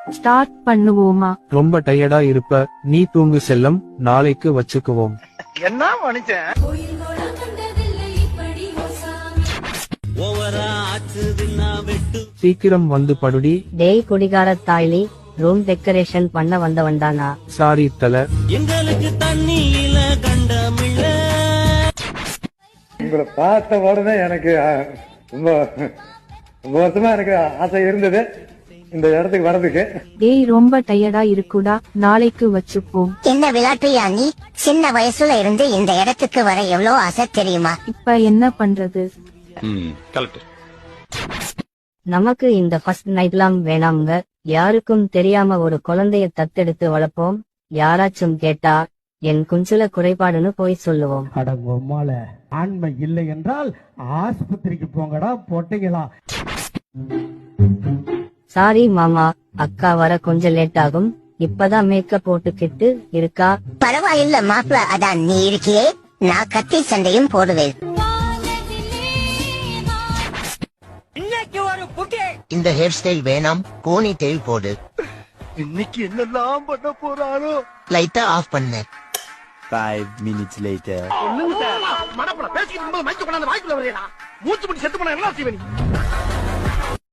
Start பண்ணுவோமா? ரொம்ப டயர்டா இருப்ப, நீ தூங்கு செல்லம், நாளைக்கு வச்சுக்குவோம். என்ன மனுஷன்? சீக்கிரம் வந்து படுடி. டேய் குடிகார தாய்லி, ரூம் டெக்கரேஷன் பண்ண வந்தவன்தானா? சாரி தல. எங்களுக்கு தண்ணியில கண்டமில்ல. உங்களை பார்த்த உடனே எனக்கு ரொம்ப வருஷமா எனக்கு ஆசை இருந்தது இந்த இடத்துக்கு வர்றதுக்கு. டேய் ரொம்ப டயர்டா இருக்குடா, நாளைக்கு வச்சுப்போம். என்ன விளையாட்டுயா நீ? சின்ன வயசுல இருந்து இந்த இடத்துக்கு வர எவ்வளவு ஆசை தெரியுமா? இப்ப என்ன பண்றது? நமக்கு இந்த ஃபர்ஸ்ட் நைட்லாம் வேணாம்ங்க. யாருக்கும் தெரியாம ஒரு குழந்தைய தத்தெடுத்து வளர்ப்போம். யாராச்சும் கேட்டா என் குஞ்சுல குறைபாடுன்னு போய் சொல்லுவோம். அடங்கொம்மால ஆண்மை இல்லை என்றால் ஆஸ்பத்திரிக்கு போங்கடா போட்டீங்களா. சாரி மாமா, அக்கா வர கொஞ்சம் லேட் ஆகும். இப்பதான் மேக்கப் போட்டுக்கிட்டு இருக்கா. பரவாயில்ல மாப்பிள, அதான் நீ இருக்கியே, நான் கத்தி சண்டையும் போடுவேன். இந்த ஹேர் ஸ்டைல் வேணாம், கோனி டெயில் போடு. இன்னைக்கு என்னெல்லாம் பண்ண போறாரோ? லைட்டா ஆஃப் பண்ண. 5 minutes later. மனப்பட பேசிக்கிட்டு மைக்கு கொண்டாந்து வாய்க்குள்ள வரையா மூச்சு முடி செத்து போன என்ன செய்வேன்?